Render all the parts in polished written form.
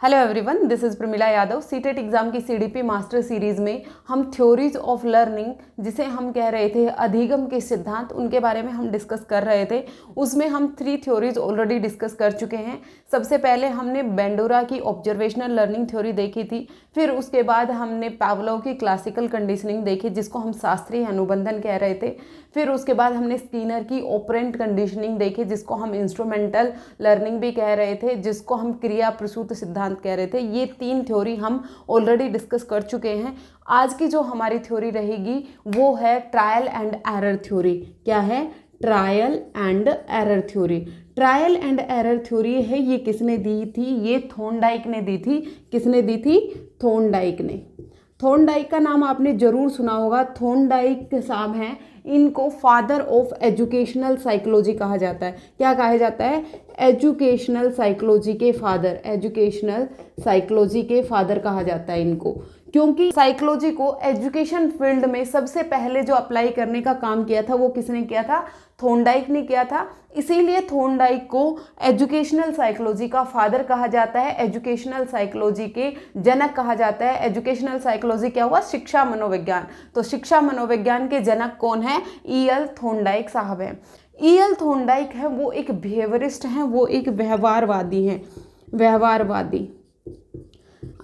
Hello everyone, this is Pramila Yadav. CTET exam की CDP master series में हम थ्योरीज ऑफ लर्निंग, जिसे हम कह रहे थे अधिगम के सिद्धांत, उनके बारे में हम डिस्कस कर रहे थे। उसमें हम 3 थ्योरीज ऑलरेडी डिस्कस कर चुके हैं। सबसे पहले हमने बेंडोरा की ऑब्जर्वेशनल लर्निंग थ्योरी देखी थी। फिर उसके बाद हमने पावलोव की क्लासिकल कंडीशनिंग देखी, जिसको हम शास्त्रीय अनुबंधन कह रहे थे। फिर उसके बाद हमने स्किनर की ऑपरेंट कंडीशनिंग देखी, जिसको हम इंस्ट्रूमेंटल लर्निंग भी कह रहे थे, जिसको हम क्रिया प्रसूत सिद्धांत कह रहे थे। ये 3 थ्योरी हम ऑलरेडी डिस्कस कर चुके हैं। आज की जो हमारी थ्योरी रहेगी वो है ट्रायल एंड एरर थ्योरी। क्या है? Trial and error theory. Trial and error theory है, ये किसने दी थी? ये थॉर्नडाइक ने दी थी। किसने दी थी? थॉर्नडाइक ने। थॉर्नडाइक का नाम आपने जरूर सुना होगा। थॉर्नडाइक साहब हैं, इनको फादर ऑफ एजुकेशनल साइकोलॉजी कहा जाता है। क्या कहा जाता है? एजुकेशनल साइकोलॉजी के फादर। एजुकेशनल साइकोलॉजी के फादर कहा जाता है इनको, क्योंकि साइकोलॉजी को एजुकेशन फील्ड में सबसे पहले जो अप्लाई करने का काम किया था वो किसने किया था? थॉर्नडाइक ने किया था। इसीलिए थॉर्नडाइक को एजुकेशनल साइकोलॉजी का फादर कहा जाता है, एजुकेशनल साइकोलॉजी के जनक कहा जाता है। एजुकेशनल साइकोलॉजी क्या हुआ? शिक्षा मनोविज्ञान। तो शिक्षा मनोविज्ञान के जनक कौन है? E.L. थॉर्नडाइक साहब हैं। E.L. थॉर्नडाइक है, वो एक बिहेवियरिस्ट हैं, वो एक व्यवहारवादी हैं। व्यवहारवादी।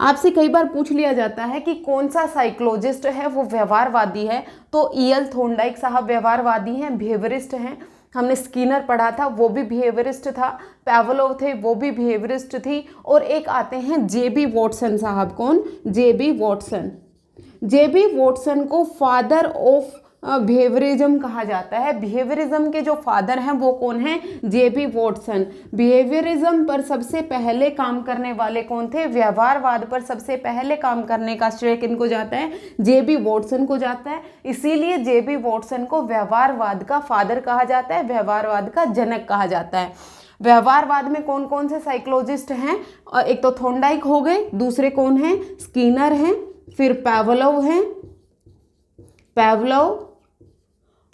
आपसे कई बार पूछ लिया जाता है कि कौन सा साइकोलॉजिस्ट है वो व्यवहारवादी है, तो E.L. थॉर्नडाइक साहब व्यवहारवादी हैं, बिहेवियरिस्ट हैं। हमने स्किनर पढ़ा था, वो भी बिहेवियरिस्ट था। पावलोव थे, वो भी बिहेवियरिस्ट थी। और एक आते हैं J.B. वॉटसन साहब। कौन? J.B. वॉटसन। J.B. वॉटसन को फादर ऑफ बिहेवियरिज्म कहा जाता है। बिहेवियरिज्म के जो फादर हैं वो कौन हैं? J.B. वॉटसन। बिहेवियरिज्म पर सबसे पहले काम करने वाले कौन थे? व्यवहारवाद पर सबसे पहले काम करने का श्रेय किनको जाता है? J.B. वॉटसन को जाता है। इसीलिए J.B. वॉटसन को व्यवहारवाद का फादर कहा जाता है, व्यवहारवाद का जनक कहा जाता है। व्यवहारवाद में कौन कौन से साइकोलॉजिस्ट हैं? एक तो थॉर्नडाइक हो गए, दूसरे कौन हैं? स्किनर हैं, फिर पावलोव हैं, पावलोव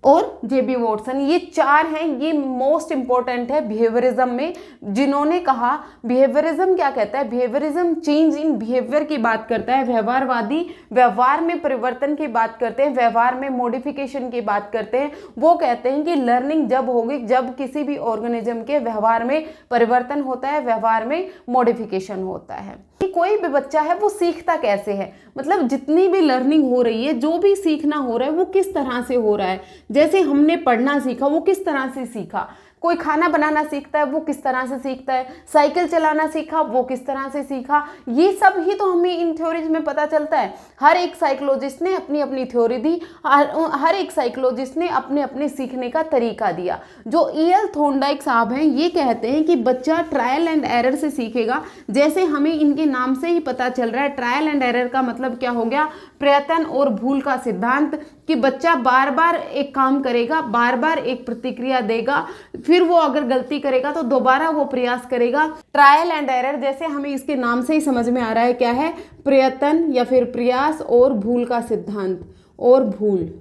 और J.B. वॉटसन। ये 4 हैं। ये मोस्ट इंपॉर्टेंट है बिहेवियरिज्म में, जिन्होंने कहा बिहेवियरिज्म क्या कहता है? बिहेवियरिज्म चेंज इन बिहेवियर की बात करता है। व्यवहारवादी व्यवहार में परिवर्तन की बात करते हैं, व्यवहार में मॉडिफिकेशन की बात करते हैं। वो कहते हैं कि लर्निंग जब होगी जब किसी भी ऑर्गेनिज्म के व्यवहार में परिवर्तन होता है, व्यवहार में मॉडिफिकेशन होता है। कोई भी बच्चा है वो सीखता कैसे है, मतलब जितनी भी लर्निंग हो रही है, जो भी सीखना हो रहा है वो किस तरह से हो रहा है। जैसे हमने पढ़ना सीखा, वो किस तरह से सीखा। कोई खाना बनाना सीखता है, वो किस तरह से सीखता है। साइकिल चलाना सीखा, वो किस तरह से सीखा। ये सब ही तो हमें इन थ्योरीज में पता चलता है। हर एक साइकोलॉजिस्ट ने अपनी अपनी थ्योरी दी, हर एक साइकोलॉजिस्ट ने अपने अपने सीखने का तरीका दिया। जो E.L. थॉर्नडाइक साहब हैं, ये कहते हैं कि बच्चा ट्रायल एंड एरर से सीखेगा। जैसे हमें इनके नाम से ही पता चल रहा है, ट्रायल एंड एरर का मतलब क्या हो गया? प्रयत्न और भूल का सिद्धांत, कि बच्चा बार बार एक काम करेगा, बार बार एक प्रतिक्रिया देगा, फिर वो अगर गलती करेगा तो दोबारा वो प्रयास करेगा। ट्रायल एंड एरर जैसे हमें इसके नाम से ही समझ में आ रहा है, क्या है? प्रयत्न या फिर प्रयास और भूल का सिद्धांत। और भूल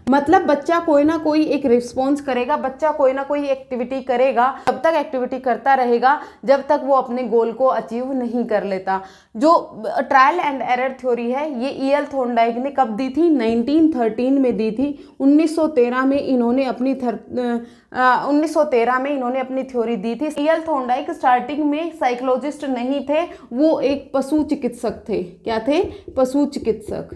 मतलब बच्चा कोई ना कोई एक रिस्पॉन्स करेगा, बच्चा कोई ना कोई एक्टिविटी करेगा, तब तक एक्टिविटी करता रहेगा जब तक वो अपने गोल को अचीव नहीं कर लेता। जो ट्रायल एंड एरर थ्योरी है, ये E.L. थॉर्नडाइक ने कब दी थी? 1913 में दी थी। 1913 में इन्होंने अपनी 1913 में इन्होंने अपनी थ्योरी दी थी। E.L. थॉर्नडाइक स्टार्टिंग में साइकोलॉजिस्ट नहीं थे, वो एक पशु चिकित्सक थे। क्या थे? पशु चिकित्सक।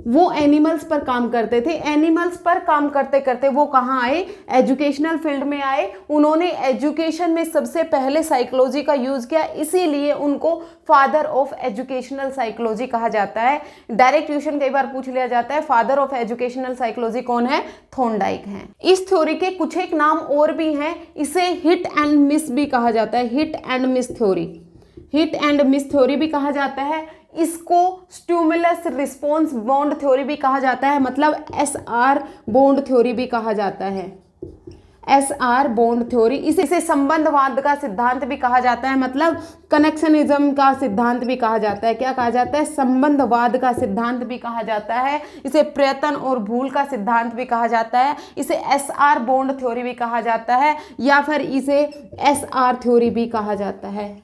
वो एनिमल्स पर काम करते थे। एनिमल्स पर काम करते करते वो कहाँ आए? एजुकेशनल फील्ड में आए। उन्होंने एजुकेशन में सबसे पहले साइकोलॉजी का यूज किया, इसीलिए उनको फादर ऑफ एजुकेशनल साइकोलॉजी कहा जाता है। डायरेक्ट क्वेश्चन कई बार पूछ लिया जाता है, फादर ऑफ एजुकेशनल साइकोलॉजी कौन है? थॉर्नडाइक हैं। इस थ्योरी के कुछ एक नाम और भी हैं। इसे हिट एंड मिस भी कहा जाता है। Hit and miss theory. Hit and miss theory भी कहा जाता है। इसको स्टिमुलस रिस्पॉन्स बॉन्ड थ्योरी भी कहा जाता है, मतलब SR बॉन्ड थ्योरी भी कहा जाता है। SR बॉन्ड थ्योरी, इसे संबंधवाद का सिद्धांत भी कहा जाता है, मतलब कनेक्शनिज्म का सिद्धांत भी कहा जाता है। क्या कहा जाता है? संबंधवाद का सिद्धांत भी कहा जाता है। इसे प्रयत्न और भूल का सिद्धांत भी कहा जाता है। इसे SR बॉन्ड थ्योरी भी कहा जाता है, या फिर इसे SR थ्योरी भी कहा जाता है।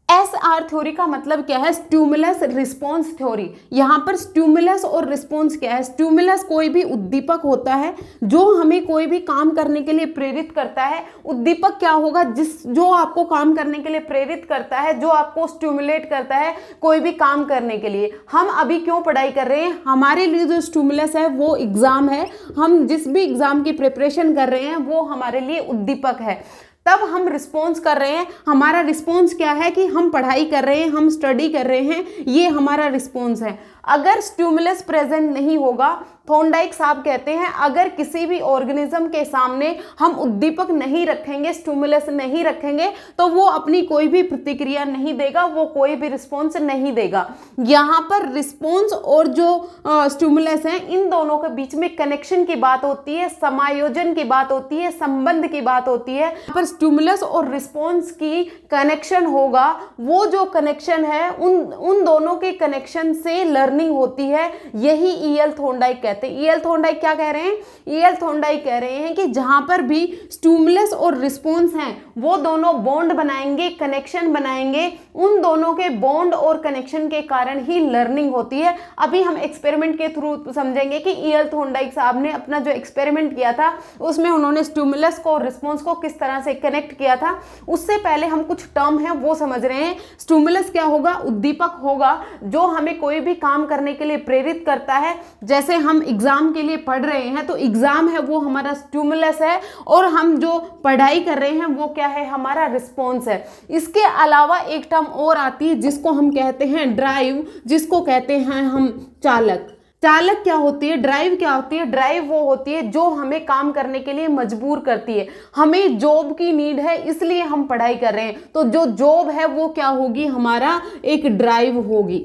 SR थ्योरी का मतलब क्या है? Stimulus response theory. यहाँ पर स्टिमुलस और रिस्पॉन्स क्या है? स्टिमुलस कोई भी उद्दीपक होता है जो हमें कोई भी काम करने के लिए प्रेरित करता है। उद्दीपक क्या होगा? जो आपको काम करने के लिए प्रेरित करता है, जो आपको स्टिमुलेट करता है कोई भी काम करने के लिए। हम अभी क्यों पढ़ाई कर रहे हैं? हमारे लिए जो स्टिमुलस है वो एग्जाम है। हम जिस भी एग्जाम की प्रिपरेशन कर रहे हैं वो हमारे लिए उद्दीपक है। तब हम रिस्पॉन्स कर रहे हैं। हमारा रिस्पॉन्स क्या है? कि हम पढ़ाई कर रहे हैं, हम स्टडी कर रहे हैं, ये हमारा रिस्पॉन्स है। अगर स्टिमुलस प्रेजेंट नहीं होगा, थॉर्नडाइक साहब कहते हैं अगर किसी भी ऑर्गेनिज्म के सामने हम उद्दीपक नहीं रखेंगे, स्टिमुलस नहीं रखेंगे, तो वो अपनी कोई भी प्रतिक्रिया नहीं देगा, वो कोई भी रिस्पॉन्स नहीं देगा। यहाँ पर रिस्पॉन्स और जो स्टिमुलस है, इन दोनों के बीच में कनेक्शन की बात होती है, समायोजन की बात होती है, संबंध की बात होती है। पर स्टिमुलस और रिस्पॉन्स की कनेक्शन होगा, वो जो कनेक्शन है उन दोनों के कनेक्शन से लर्निंग होती है। यही E.L. थॉर्नडाइक कहते हैं। E.L. थॉर्नडाइक क्या कह रहे हैं? E.L. थॉर्नडाइक कह रहे हैं कि जहां पर भी स्टिमुलस और रिस्पॉन्स हैं वो दोनों बॉन्ड बनाएंगे, कनेक्शन बनाएंगे, उन दोनों के बॉन्ड और कनेक्शन के कारण ही लर्निंग होती है। अभी हम एक्सपेरिमेंट के थ्रू समझेंगे कि E.L. थॉर्नडाइक साहब ने अपना जो एक्सपेरिमेंट किया था उसमें उन्होंने स्टिमुलस को और रिस्पॉन्स को किस तरह से कनेक्ट किया था। उससे पहले हम कुछ टर्म है वो समझ रहे हैं। स्टिमुलस क्या होगा? उद्दीपक होगा जो हमें कोई भी काम करने के लिए प्रेरित करता है। जैसे हम एग्जाम के लिए पढ़ रहे हैं तो एग्जाम है वो हमारा स्टिमुलस है, और हम जो पढ़ाई कर रहे हैं वो क्या है? हमारा रिस्पॉन्स है। इसके अलावा एक टर्म और आती है जिसको हम कहते हैं ड्राइव, जिसको कहते हैं हम चालक। चालक क्या होती है? ड्राइव क्या होती है? ड्राइव वो होती है जो हमें काम करने के लिए मजबूर करती है। हमें जॉब की नीड है इसलिए हम पढ़ाई कर रहे हैं, तो जो जॉब है वो क्या होगी? हमारा एक ड्राइव होगी।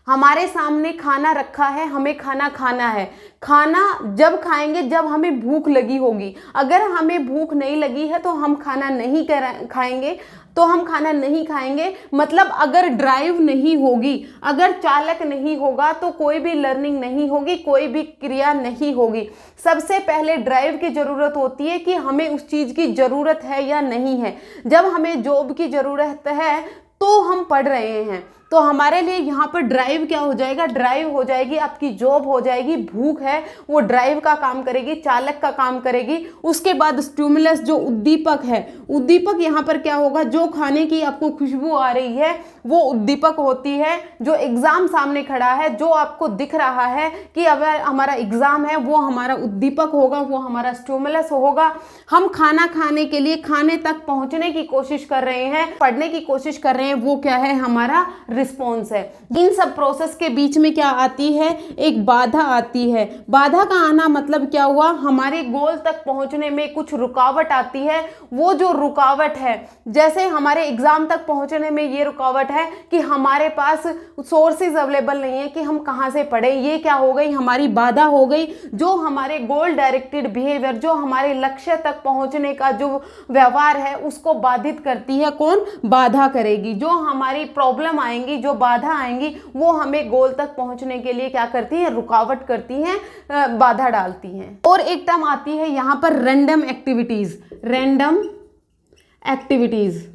हमारे सामने खाना रखा है, हमें खाना खाना है। खाना जब खाएंगे जब हमें भूख लगी होगी। अगर हमें भूख नहीं लगी है तो हम खाना नहीं खाएंगे, तो हम खाना नहीं खाएंगे। मतलब अगर ड्राइव नहीं होगी, अगर चालक नहीं होगा तो कोई भी लर्निंग नहीं होगी, कोई भी क्रिया नहीं होगी। सबसे पहले ड्राइव की ज़रूरत होती है कि हमें उस चीज़ की ज़रूरत है या नहीं है। जब हमें जॉब की ज़रूरत है तो हम पढ़ रहे हैं, तो हमारे लिए यहाँ पर ड्राइव क्या हो जाएगा? ड्राइव हो जाएगी, आपकी जॉब हो जाएगी। भूख है वो ड्राइव का काम करेगी, चालक का काम करेगी। उसके बाद स्टिमुलस जो उद्दीपक है, उद्दीपक यहाँ पर क्या होगा? जो खाने की आपको खुशबू आ रही है वो उद्दीपक होती है। जो एग्जाम सामने खड़ा है, जो आपको दिख रहा है कि अब हमारा एग्जाम है, वो हमारा उद्दीपक होगा, वो हमारा स्टिमुलस होगा। हम खाना खाने के लिए खाने तक पहुंचने की कोशिश कर रहे हैं, पढ़ने की कोशिश कर रहे हैं, वो क्या है? हमारा रिस्पॉन्स है। इन सब प्रोसेस के बीच में क्या आती है? एक बाधा आती है। बाधा का आना मतलब क्या हुआ? हमारे गोल तक पहुंचने में कुछ रुकावट आती है। वो जो रुकावट है, जैसे हमारे एग्जाम तक पहुंचने में ये रुकावट है कि हमारे पास सोर्सेज अवेलेबल नहीं है कि हम कहां से पढ़ें। ये क्या हो गई? हमारी बाधा हो गई। जो हमारे गोल डायरेक्टेड बिहेवियर, जो हमारे लक्ष्य तक पहुंचने का जो व्यवहार है उसको बाधित करती है। कौन बाधा करेगी? जो हमारी प्रॉब्लम आएंगी, जो बाधा आएंगी, वो हमें गोल तक पहुंचने के लिए क्या करती है? रुकावट करती हैं, बाधा डालती हैं। और एक टर्म आती है यहां पर random activities. Random activities,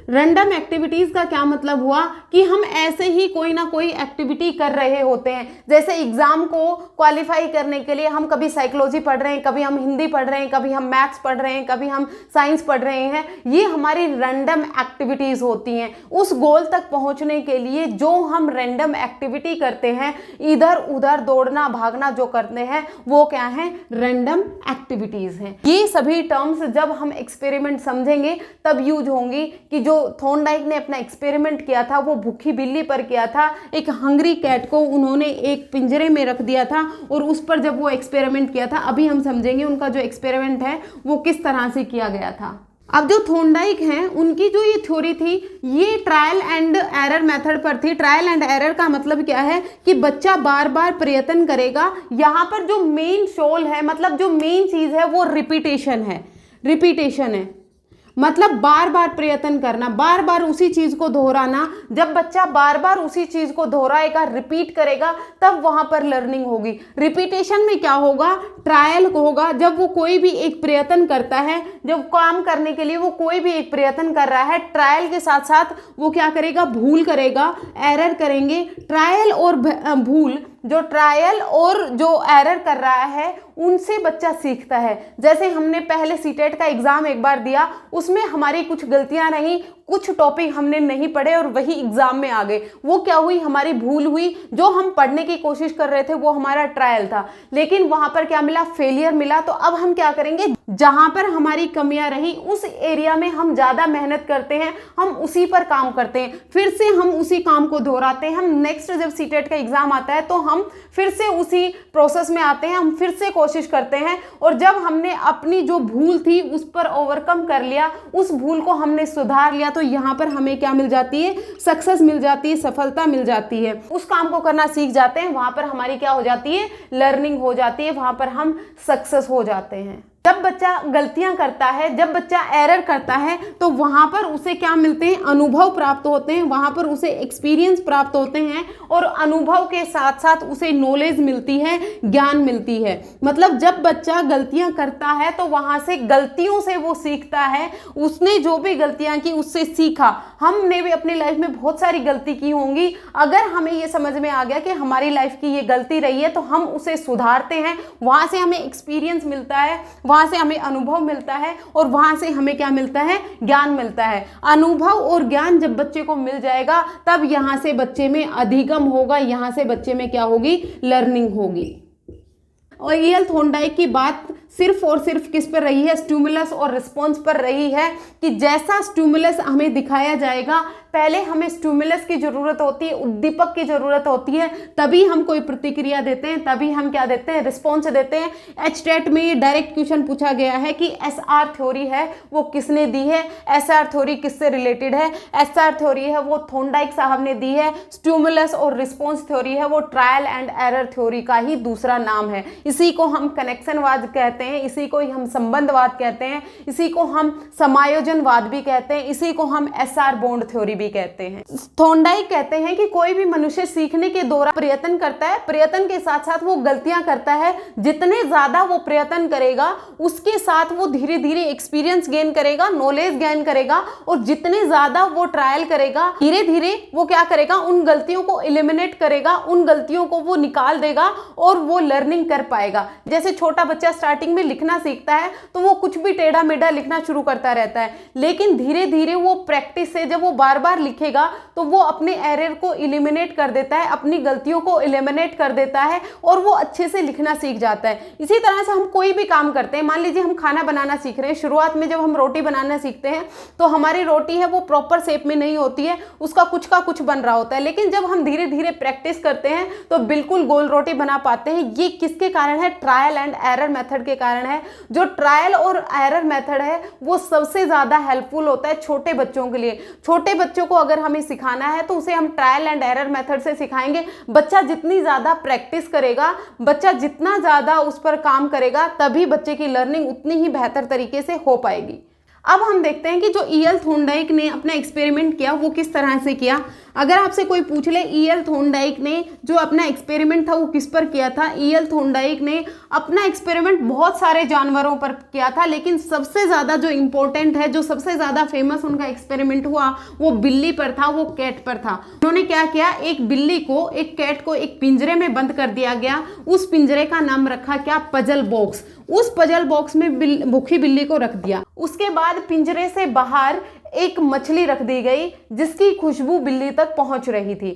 random activities का क्या मतलब हुआ? कि हम ऐसे ही कोई ना कोई एक्टिविटी कर रहे होते हैं। जैसे एग्जाम को क्वालिफाई करने के लिए हम कभी साइकोलॉजी पढ़ रहे हैं, कभी हम हिंदी पढ़ रहे हैं, कभी हम मैथ्स पढ़ रहे हैं, कभी हम साइंस पढ़ रहे हैं। ये हमारी रैंडम एक्टिविटीज होती हैं। उस गोल तक पहुंचने के लिए जो हम रैंडम एक्टिविटी करते हैं, इधर उधर दौड़ना भागना जो करते हैं, वो क्या है? रैंडम एक्टिविटीज हैं। ये सभी टर्म्स जब हम एक्सपेरिमेंट समझेंगे तब यूज होंगी। कि जो थॉर्नडाइक ने अपना एक्सपेरिमेंट किया था वो भूखी बिल्ली पर किया था। एक हंग्री कैट को उन्होंने एक पिंजरे में रख दिया था और उस पर जब वो एक्सपेरिमेंट किया था, अभी हम समझेंगे उनका जो एक्सपेरिमेंट है वो किस तरह से किया गया था। अब जो थॉर्नडाइक हैं उनकी जो ये थ्योरी थी ये ट्रायल एंड एरर मेथड पर थी। ट्रायल एंड एरर का मतलब क्या है कि बच्चा बार बार प्रयत्न करेगा। यहाँ पर जो मेन सोल है, मतलब जो मेन चीज है वो रिपीटेशन है। रिपीटेशन है मतलब बार बार प्रयत्न करना, बार बार उसी चीज को दोहराना। जब बच्चा बार बार उसी चीज को दोहराएगा, रिपीट करेगा, तब वहां पर लर्निंग होगी। रिपीटेशन में क्या होगा, ट्रायल होगा। जब वो कोई भी एक प्रयत्न करता है, जब काम करने के लिए वो कोई भी एक प्रयत्न कर रहा है, ट्रायल के साथ साथ वो क्या करेगा, भूल करेगा, एरर करेंगे। ट्रायल और भूल, जो ट्रायल और जो एरर कर रहा है उनसे बच्चा सीखता है। जैसे हमने पहले सीटेट का एग्जाम एक बार दिया, उसमें हमारी कुछ गलतियां रहीं, कुछ टॉपिक हमने नहीं पढ़े और वही एग्जाम में आ गए। वो क्या हुई, हमारी भूल हुई। जो हम पढ़ने की कोशिश कर रहे थे वो हमारा ट्रायल था, लेकिन वहां पर क्या मिला, फेलियर मिला। तो अब हम क्या करेंगे, जहां पर हमारी कमियां रही उस एरिया में हम ज्यादा मेहनत करते हैं, हम उसी पर काम करते हैं, फिर से हम उसी काम को दोहराते हैं। हम नेक्स्ट जब सीटेट का एग्जाम आता है तो हम फिर से उसी प्रोसेस में आते हैं, हम फिर से कोशिश करते हैं। और जब हमने अपनी जो भूल थी उस पर ओवरकम कर लिया, उस भूल को हमने सुधार लिया, तो यहाँ पर हमें क्या मिल जाती है, सक्सेस मिल जाती है, सफलता मिल जाती है। उस काम को करना सीख जाते हैं, वहां पर हमारी क्या हो जाती है, लर्निंग हो जाती है, वहां पर हम सक्सेस हो जाते हैं। जब बच्चा गलतियां करता है, जब बच्चा एरर करता है, तो वहां पर उसे क्या मिलते हैं, अनुभव प्राप्त होते हैं, वहां पर उसे एक्सपीरियंस प्राप्त होते हैं। और अनुभव के साथ साथ उसे नॉलेज मिलती है, ज्ञान मिलती है। मतलब जब बच्चा गलतियां करता है तो वहां से गलतियों से वो सीखता है। उसने जो भी गलतियां की उससे सीखा। हमने भी अपनी लाइफ में बहुत सारी गलती की होंगी, अगर हमें ये समझ में आ गया कि हमारी लाइफ की ये गलती रही है तो हम उसे सुधारते हैं। वहां से हमें एक्सपीरियंस मिलता है, वहां से हमें अनुभव मिलता है, और वहां से हमें क्या मिलता है, ज्ञान मिलता है। अनुभव और ज्ञान जब बच्चे को मिल जाएगा तब यहां से बच्चे में अधिगम होगा, यहां से बच्चे में क्या होगी, लर्निंग होगी। और E.L. थॉर्नडाइक की बात सिर्फ और सिर्फ किस पर रही है, स्टिमुलस और रिस्पॉन्स पर रही है। कि जैसा स्टिमुलस हमें दिखाया जाएगा, पहले हमें स्टिमुलस की जरूरत होती है, उद्दीपक की जरूरत होती है, तभी हम कोई प्रतिक्रिया देते हैं, तभी हम क्या देते हैं, रिस्पॉन्स देते हैं। एचटेट में ये डायरेक्ट क्वेश्चन पूछा गया है कि SR थ्योरी है वो किसने दी है, SR थ्योरी किससे रिलेटेड है। SR थ्योरी है वो थॉर्नडाइक साहब ने दी है। स्टिमुलस और रिस्पॉन्स थ्योरी है वो ट्रायल एंड एरर थ्योरी का ही दूसरा नाम है। इसी को हम कनेक्शनवाद कहते हैं, इसी को ही हम संबंधवाद कहते हैं, इसी को हम समायोजनवाद भी कहते हैं, इसी को हम SR बॉन्ड थ्योरी भी कहते हैं। थॉर्नडाइक कहते हैं कि कोई भी मनुष्य सीखने के दौरान प्रयत्न करता है, प्रयत्न के साथ साथ वो गलतियां करता है। जितने ज्यादा वो प्रयत्न करेगा उसके साथ वो धीरे धीरे एक्सपीरियंस गेन करेगा, नॉलेज गेन करेगा। और जितने ज्यादा वो ट्रायल करेगा, धीरे धीरे वो क्या करेगा, उन गलतियों को एलिमिनेट करेगा, उन गलतियों को वो निकाल देगा और वो लर्निंग कर पाएगा। जैसे छोटा बच्चा स्टार्टिंग में लिखना सीखता है तो वो कुछ भी टेढ़ा मेढ़ा लिखना शुरू करता रहता है, लेकिन धीरे धीरे वो प्रैक्टिस से जब वो बार बार लिखेगा तो वो अपने एरर को एलिमिनेट कर देता है, अपनी गलतियों को एलिमिनेट कर देता है और वो अच्छे से लिखना सीख जाता है। इसी तरह से हम कोई भी काम करते हैं, मान लीजिए हम खाना बनाना सीख रहे हैं। शुरुआत में जब हम रोटी बनाना सीखते हैं तो हमारी रोटी है वो प्रॉपर शेप में नहीं होती है, उसका कुछ का कुछ बन रहा होता है, लेकिन जब हम धीरे धीरे प्रैक्टिस करते हैं तो बिल्कुल गोल रोटी बना पाते हैं। ये किसके कारण है, ट्रायल एंड एरर मेथड के कारण है। जो ट्रायल और एरर मेथड है वो सबसे ज्यादा हेल्पफुल होता है छोटे बच्चों के लिए। छोटे बच्चों को अगर हमें सिखाना है तो उसे हम ट्रायल एंड एरर मेथड से सिखाएंगे। बच्चा जितनी ज्यादा प्रैक्टिस करेगा, बच्चा जितना ज्यादा उस पर काम करेगा, तभी बच्चे की लर्निंग उतनी ही बेहतर तरीके से हो पाएगी। अब हम देखते हैं कि जो E.L. थॉर्नडाइक ने अपना एक्सपेरिमेंट किया वो किस तरह से किया। अगर आपसे कोई पूछ ले E.L. थॉर्नडाइक ने जो अपना एक्सपेरिमेंट था वो किस पर किया था, E.L. थॉर्नडाइक ने अपना एक्सपेरिमेंट बहुत सारे जानवरों पर किया था, लेकिन सबसे ज़्यादा जो इम्पोर्टेंट है, जो सबसे ज़्यादा फेमस उनका एक्सपेरिमेंट हुआ वो बिल्ली पर था, वो कैट पर था। उन्होंने क्या किया, एक बिल्ली को, एक कैट को एक पिंजरे में बंद कर दिया गया। उस पिंजरे का नाम रखा क्या, पजल बॉक्स। उस पजल बॉक्स में भूखी बिल्ली को रख दिया। उसके बाद पिंजरे से बाहर एक मछली रख दी गई जिसकी खुशबू बिल्ली तक पहुंच रही थी।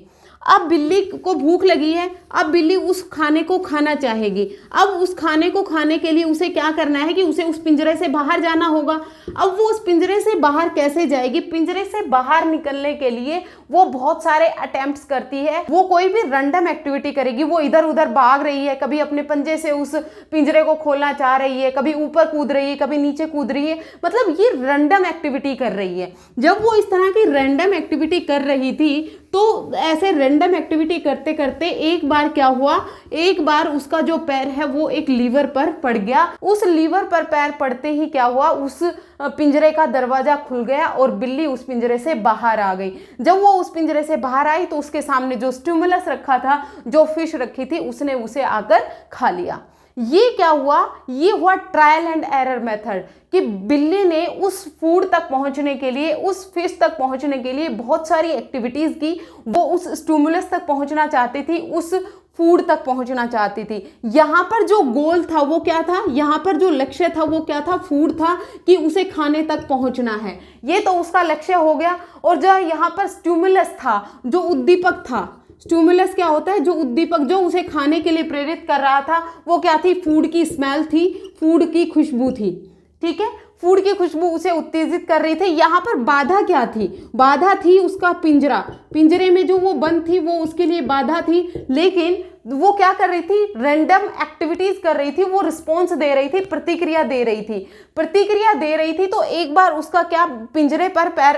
अब बिल्ली को भूख लगी है, अब बिल्ली उस खाने को खाना चाहेगी। अब उस खाने को खाने के लिए उसे क्या करना है कि उसे उस पिंजरे से बाहर जाना होगा। अब वो उस पिंजरे से बाहर कैसे जाएगी? पिंजरे से बाहर निकलने के लिए वो बहुत सारे अटेम्प्ट्स करती है, वो कोई भी रैंडम एक्टिविटी करेगी। वो इधर उधर भाग रही है, कभी अपने पंजे से उस पिंजरे को खोलना चाह रही है, कभी ऊपर कूद रही है, कभी नीचे कूद रही है, मतलब ये रैंडम एक्टिविटी कर रही है। जब वो इस तरह की रैंडम एक्टिविटी कर रही थी तो ऐसे रैंडम एक्टिविटी करते करते एक बार क्या हुआ, एक बार उसका जो पैर है वो एक लीवर पर पड़ गया। उस लीवर पर पैर पड़ते ही क्या हुआ, उस पिंजरे का दरवाजा खुल गया और बिल्ली उस पिंजरे से बाहर आ गई। जब वो उस पिंजरे से बाहर आई तो उसके सामने जो स्टिमुलस रखा था, जो फिश रखी थी, उसने उसे आकर खा लिया। ये क्या हुआ, ये हुआ ट्रायल एंड एरर मेथड कि बिल्ली ने उस फूड तक पहुंचने के लिए, उस फिश तक पहुंचने के लिए बहुत सारी एक्टिविटीज की। वो उस स्टिमुलस तक पहुंचना चाहती थी, उस फूड तक पहुंचना चाहती थी। यहाँ पर जो गोल था वो क्या था, यहाँ पर जो लक्ष्य था वो क्या था, फूड था, कि उसे खाने तक पहुंचना है। ये तो उसका लक्ष्य हो गया। और जो यहाँ पर स्टिमुलस था, जो उद्दीपक था, स्टिमुलस क्या होता है, जो उद्दीपक जो उसे खाने के लिए प्रेरित कर रहा था, वो क्या थी, फूड की स्मेल थी, फूड की खुशबू थी। ठीक है, फूड की खुशबू उसे उत्तेजित कर रही थी। यहाँ पर बाधा क्या थी, बाधा थी उसका पिंजरा, पिंजरे में जो वो बंद थी वो उसके लिए बाधा थी। लेकिन वो क्या कर रही थी, रैंडम एक्टिविटीज कर रही थी, वो रिस्पॉन्स दे रही थी, प्रतिक्रिया दे रही थी, प्रतिक्रिया दे रही थी। तो एक बार उसका क्या, पिंजरे पर पैर,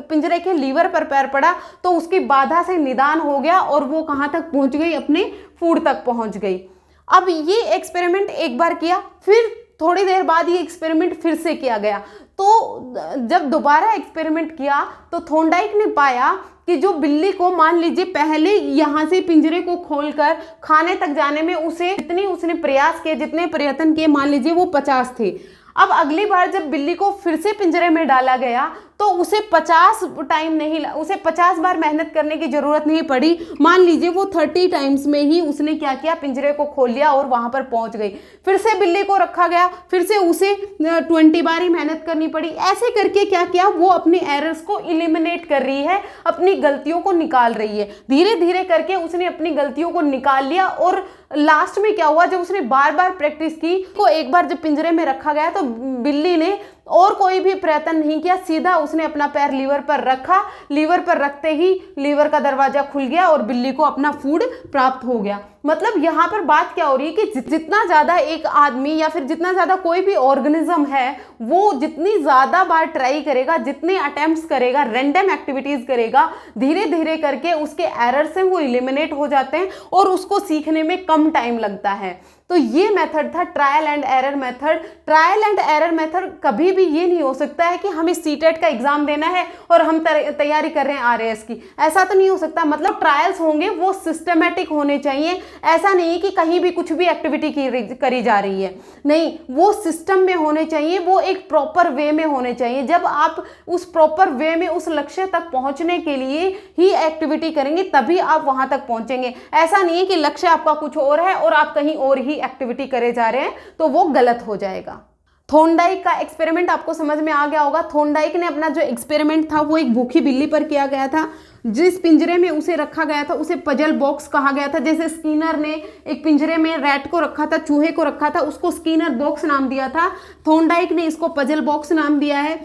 पिंजरे के लीवर पर पैर पड़ा तो उसकी बाधा से निदान हो गया और वो कहाँ तक पहुंच गई, अपने फूड तक पहुंच गई। अब ये एक्सपेरिमेंट एक बार किया, फिर थोड़ी देर बाद ये एक्सपेरिमेंट फिर से किया गया। तो जब दोबारा एक्सपेरिमेंट किया तो थॉर्नडाइक ने पाया कि जो बिल्ली को, मान लीजिए पहले यहाँ से पिंजरे को खोलकर खाने तक जाने में उसे जितनी उसने प्रयास किए, जितने प्रयत्न किए, मान लीजिए वो 50 थे। अब अगली बार जब बिल्ली को फिर से पिंजरे में डाला गया तो उसे 50 बार मेहनत करने की जरूरत नहीं पड़ी। मान लीजिए वो 30 टाइम्स में ही उसने क्या किया, पिंजरे को खोल लिया और वहां पर पहुंच गई। फिर से बिल्ली को रखा गया, फिर से उसे 20 बार ही मेहनत करनी पड़ी। ऐसे करके क्या किया, वो अपने एरर्स को इलिमिनेट कर रही है, अपनी गलतियों को निकाल रही है। धीरे धीरे करके उसने अपनी गलतियों को निकाल लिया और लास्ट में क्या हुआ, जब उसने बार बार प्रैक्टिस की तो एक बार जब पिंजरे में रखा गया तो बिल्ली ने और कोई भी प्रयत्न नहीं किया, सीधा उसने अपना पैर लीवर पर रखा। लीवर पर रखते ही लीवर का दरवाजा खुल गया और बिल्ली को अपना फूड प्राप्त हो गया। मतलब यहाँ पर बात क्या हो रही है कि जितना ज़्यादा एक आदमी या फिर जितना ज़्यादा कोई भी ऑर्गेनिज्म है, वो जितनी ज़्यादा बार ट्राई करेगा, जितने अटेम्प्ट्स करेगा, रैंडम एक्टिविटीज़ करेगा, धीरे धीरे करके उसके एरर्स हैं वो इलिमिनेट हो जाते हैं और उसको सीखने में कम टाइम लगता है। तो ये मेथड था trial and error method. Trial and error method कभी भी ये नहीं हो सकता है कि हमें सीटेट का एग्जाम देना है और हम तैयारी कर रहे हैं आरएएस की, ऐसा तो नहीं हो सकता। मतलब ट्रायल्स होंगे वो सिस्टमेटिक होने चाहिए। ऐसा नहीं कि कहीं भी कुछ भी एक्टिविटी करी जा रही है, नहीं, वो सिस्टम में होने चाहिए, वो एक प्रॉपर वे में होने चाहिए। जब आप उस प्रॉपर वे में उस लक्ष्य तक पहुंचने के लिए ही एक्टिविटी करेंगे तभी आप वहां तक पहुंचेंगे। ऐसा नहीं है कि लक्ष्य आपका कुछ और है और आप कहीं और ही एक्टिविटी करे जा रहे हैं, तो वो गलत हो जाएगा। थॉर्नडाइक का एक्सपेरिमेंट आपको समझ में आ गया होगा। थॉर्नडाइक ने अपना जो एक्सपेरिमेंट था वो एक भूखी बिल्ली पर किया गया था। जिस पिंजरे में उसे रखा गया था उसे पजल बॉक्स कहा गया था। जैसे स्किनर ने एक पिंजरे में रैट को रखा था, चूहे को रखा था, उसको स्किनर बॉक्स नाम दिया था। थॉर्नडाइक ने इसको पजल बॉक्स नाम दिया है।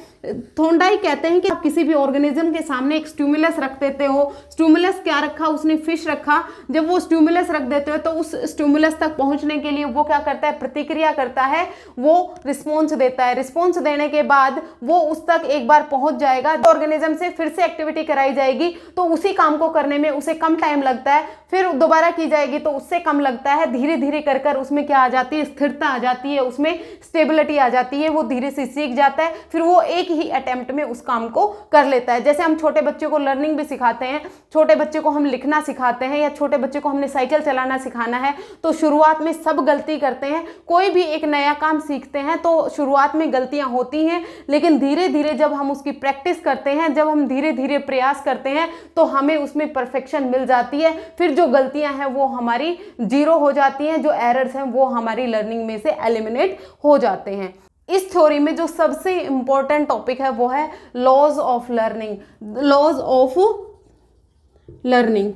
थॉर्नडाइक कहते हैं कि आप किसी भी ऑर्गेनिज्म के सामने एक स्टिमुलस रख देते हो। स्टिमुलस क्या रखा, उसने फिश रखा। जब वो स्टिमुलस रख देते हो तो उस स्टिमुलस तक पहुंचने के लिए वो क्या करता है, प्रतिक्रिया करता है, वो रिस्पॉन्स देता है। रिस्पॉन्स देने के बाद वो उस तक एक बार पहुंच जाएगा, ऑर्गेनिज्म से फिर से एक्टिविटी कराई जाएगी तो उसी काम को करने में उसे कम टाइम लगता है। फिर दोबारा की जाएगी तो उससे कम लगता है। धीरे धीरे कर कर उसमें क्या आ जाती है, स्थिरता आ जाती है, उसमें स्टेबिलिटी आ जाती है, वो धीरे से सीख जाता है। फिर वो एक ही अटेम्प्ट में उस काम को कर लेता है। जैसे हम छोटे बच्चों को लर्निंग भी सिखाते हैं, छोटे बच्चे को हम लिखना सिखाते हैं या छोटे बच्चे को हमने साइकिल चलाना सिखाना है तो शुरुआत में सब गलती करते हैं। कोई भी एक नया काम सीखते हैं तो शुरुआत में गलतियां होती हैं, लेकिन धीरे धीरे जब हम उसकी प्रैक्टिस करते हैं, जब हम धीरे धीरे प्रयास करते हैं तो हमें उसमें परफेक्शन मिल जाती है। फिर जो गलतियां हैं वो हमारी जीरो हो जाती हैं, जो एरर्स हैं वो हमारी लर्निंग में से एलिमिनेट हो जाते हैं। इस थ्योरी में जो सबसे इंपॉर्टेंट टॉपिक है वो है laws of learning. Laws of learning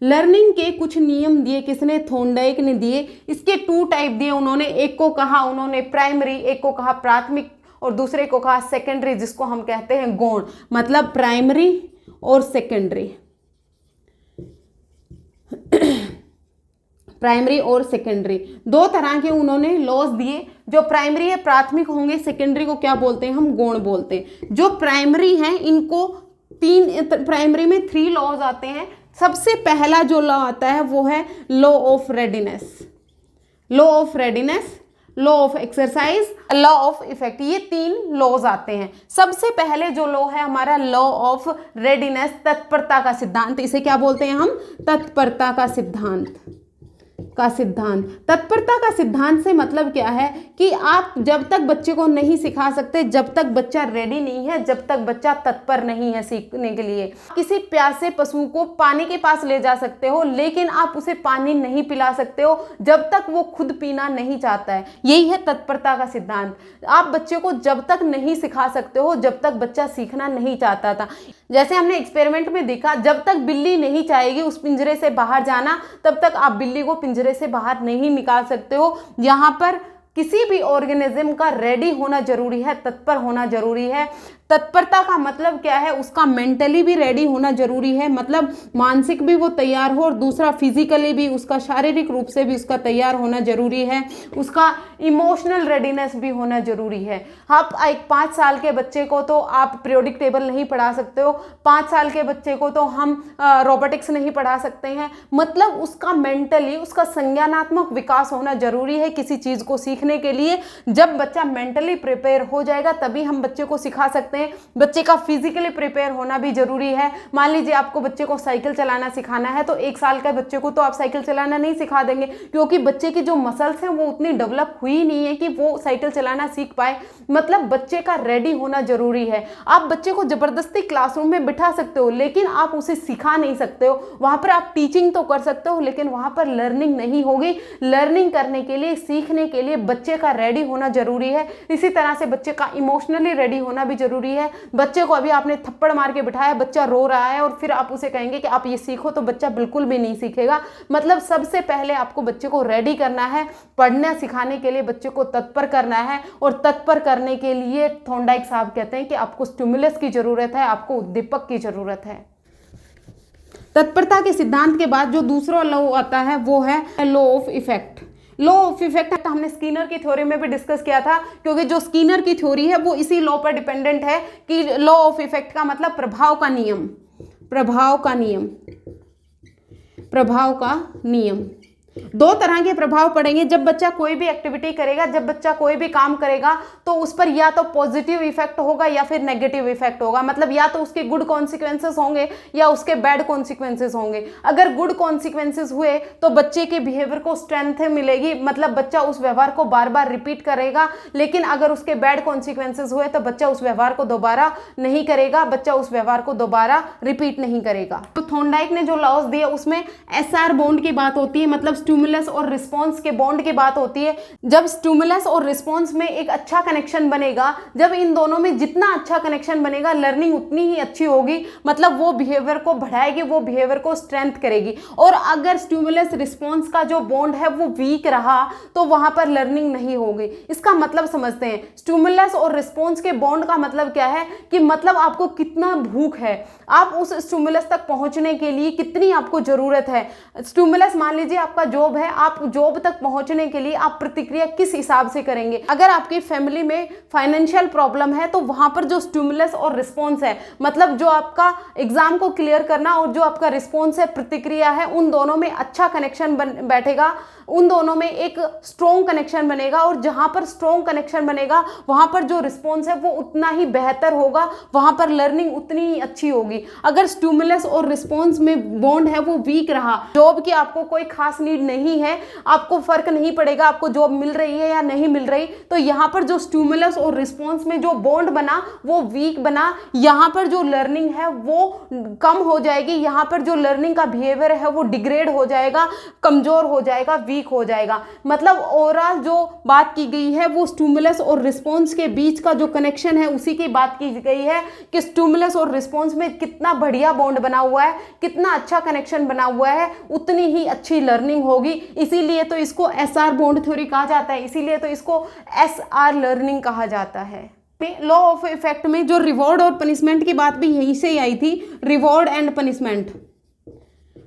learning के कुछ नियम दिए किसने, थॉर्नडाइक ने दिए। इसके 2 टाइप दिए उन्होंने, एक को कहा उन्होंने प्राइमरी, एक को कहा प्राथमिक और दूसरे को कहा सेकेंडरी, जिसको हम कहते हैं गौण। मतलब प्राइमरी और सेकेंडरी, प्राइमरी और सेकेंडरी 2 तरह के उन्होंने लॉज दिए। जो प्राइमरी है प्राथमिक होंगे, सेकेंडरी को क्या बोलते हैं, हम गौण बोलते हैं। जो प्राइमरी हैं इनको प्राइमरी में 3 लॉज आते हैं। सबसे पहला जो लॉ आता है वो है law of readiness, law of readiness, law of exercise, law of effect. ये 3 लॉज आते हैं। सबसे पहले जो लॉ है हमारा लॉ ऑफ रेडीनेस, तत्परता का सिद्धांत। इसे क्या बोलते हैं हम, तत्परता का सिद्धांत, का सिद्धांत। तत्परता का सिद्धांत से मतलब क्या है कि आप जब तक बच्चे को नहीं सिखा सकते, जब तक बच्चा रेडी नहीं है, जब तक बच्चा तत्पर नहीं है सीखने के लिए। किसी प्यासे पशु को पानी के पास ले जा सकते हो, लेकिन आप उसे पानी नहीं पिला सकते हो जब तक वो खुद पीना नहीं चाहता है। यही है तत्परता का सिद्धांत। आप बच्चे को जब तक नहीं सिखा सकते हो जब तक बच्चा सीखना नहीं चाहता था। जैसे हमने एक्सपेरिमेंट में देखा, जब तक बिल्ली नहीं चाहेगी उस पिंजरे से बाहर जाना, तब तक आप बिल्ली को पिंजरे से बाहर नहीं निकाल सकते हो। यहाँ पर किसी भी ऑर्गेनिज्म का रेडी होना जरूरी है, तत्पर होना जरूरी है। तत्परता का मतलब क्या है, उसका मेंटली भी रेडी होना जरूरी है, मतलब मानसिक भी वो तैयार हो, और दूसरा फिजिकली भी, उसका शारीरिक रूप से भी उसका तैयार होना जरूरी है। उसका इमोशनल रेडीनेस भी होना जरूरी है। आप एक 5 साल के बच्चे को तो आप पीरियोडिक टेबल नहीं पढ़ा सकते हो, 5 साल के बच्चे को तो हम रोबोटिक्स नहीं पढ़ा सकते हैं। मतलब उसका मेंटली, उसका संज्ञानात्मक विकास होना जरूरी है किसी चीज को सीखने के लिए। जब बच्चा मेंटली प्रिपेयर हो जाएगा तभी हम बच्चे को सिखा सकते हैं। बच्चे का फिजिकली प्रिपेयर होना भी जरूरी है। मान लीजिए आपको बच्चे को साइकिल चलाना सिखाना है, तो 1 साल के बच्चे को तो आप साइकिल चलाना नहीं सिखा देंगे, क्योंकि बच्चे की जो मसल्स हैं वो उतनी डेवलप हुई नहीं है कि वो साइकिल चलाना सीख पाए। मतलब बच्चे का रेडी होना जरूरी है। आप बच्चे को जबरदस्ती क्लासरूम में बिठा सकते हो, लेकिन आप उसे सिखा नहीं सकते हो। वहां पर आप टीचिंग तो कर सकते हो, लेकिन वहां पर लर्निंग नहीं होगी। लर्निंग करने के लिए, सीखने के लिए बच्चे का रेडी होना जरूरी है। इसी तरह से बच्चे का इमोशनली रेडी होना भी जरूरी है। बच्चे को अभी आपने थप्पड़ मार के बिठाया, बच्चा रो रहा है, और फिर आप उसे कहेंगे कि आप ये सीखो, तो बच्चा बिल्कुल भी नहीं सीखेगा। मतलब सबसे पहले आपको बच्चे को रेडी करना है, पढ़ना सिखाने के लिए बच्चे को तत्पर करना है। और तत्पर करने के लिए थॉर्नडाइक साहब कहते हैं कि आपको स्टिमुलस की जरूरत है, आपको उद्दीपक की जरूरत है। तत्परता के सिद्धांत के बाद जो दूसरा लॉ आता है वो है law of effect. Law of effect हमने स्किनर की थ्योरी में भी डिस्कस किया था, क्योंकि जो स्किनर की थ्योरी है वो इसी लॉ पर डिपेंडेंट है कि लॉ ऑफ इफेक्ट का मतलब प्रभाव का नियम, प्रभाव का नियम, प्रभाव का नियम। 2 तरह के प्रभाव पड़ेंगे। जब बच्चा कोई भी एक्टिविटी करेगा, जब बच्चा कोई भी काम करेगा, तो उस पर या तो पॉजिटिव इफेक्ट होगा या फिर नेगेटिव इफेक्ट होगा। मतलब या तो उसके गुड कॉन्सिक्वेंसेस होंगे या उसके बैड कॉन्सिक्वेंसेस होंगे। अगर गुड कॉन्सिक्वेंसेस हुए तो बच्चे के बिहेवियर को स्ट्रेंथ मिलेगी, मतलब बच्चा उस व्यवहार को बार बार रिपीट करेगा। लेकिन अगर उसके बैड कॉन्सिक्वेंसेस हुए तो बच्चा उस व्यवहार को दोबारा नहीं करेगा, बच्चा उस व्यवहार को दोबारा रिपीट नहीं करेगा। तो थॉर्नडाइक ने जो लॉज दिए उसमें एसआर बॉन्ड की बात होती है, मतलब स्टिमुलस और रिस्पॉन्स के बॉन्ड की बात होती है। जब स्टिमुलस और रिस्पॉन्स में एक अच्छा कनेक्शन बनेगा, जब इन दोनों में जितना अच्छा कनेक्शन बनेगा, लर्निंग उतनी ही अच्छी होगी। मतलब वो बिहेवियर को बढ़ाएगी, वो बिहेवियर को स्ट्रेंथ करेगी। और अगर स्टिमुलस रिस्पॉन्स का जो बॉन्ड है वो वीक रहा तो वहां पर लर्निंग नहीं होगी। इसका मतलब समझते हैं, स्टिमुलस और रिस्पॉन्स के बॉन्ड का मतलब क्या है कि मतलब आपको कितना भूख है, आप उस स्टिमुलस तक पहुंचने के लिए कितनी आपको जरूरत है। स्टिमुलस मान लीजिए आपका जॉब है, आप जॉब तक पहुंचने के लिए आप प्रतिक्रिया किस हिसाब से करेंगे। अगर आपकी फैमिली में फाइनेंशियल प्रॉब्लम है तो वहां पर जो स्टिमुलस और रिस्पॉन्स है, मतलब जो आपका एग्जाम को क्लियर करना और जो आपका रिस्पॉन्स है, प्रतिक्रिया है, उन दोनों में अच्छा कनेक्शन बैठेगा, उन दोनों में एक स्ट्रॉन्ग कनेक्शन बनेगा। और जहां पर स्ट्रॉन्ग कनेक्शन बनेगा वहां पर जो रिस्पॉन्स है वो उतना ही बेहतर होगा, वहां पर लर्निंग उतनी ही अच्छी होगी। अगर स्टिमुलस और रिस्पॉन्स में बॉन्ड है वो वीक रहा, जॉब की आपको कोई खास नीड नीड नहीं है, आपको फर्क नहीं पड़ेगा आपको जॉब मिल रही है या नहीं मिल रही, तो यहाँ पर जो स्टिमुलस और रिस्पॉन्स में जो बॉन्ड बना वो वीक बना, यहाँ पर जो लर्निंग है वो कम हो जाएगी, यहाँ पर जो लर्निंग का बिहेवियर है वो डिग्रेड हो जाएगा, कमजोर हो जाएगा, वीक हो जाएगा। मतलब ओवरऑल जो बात की गई है वो स्टिमुलस और रिस्पॉन्स के बीच का जो कनेक्शन है उसी की बात की गई है कि स्टिमुलस और रिस्पॉन्स में कितना बढ़िया बॉन्ड बना हुआ है, कितना अच्छा कनेक्शन बना हुआ है, उतनी ही अच्छी लर्निंग होगी। इसीलिए तो इसको एसआर बॉन्ड थ्योरी कहा जाता है, इसीलिए तो इसको एसआर लर्निंग कहा जाता है। लॉ ऑफ इफेक्ट में जो रिवॉर्ड और पनिशमेंट की बात भी यहीं से ही आई थी, रिवॉर्ड एंड पनिशमेंट।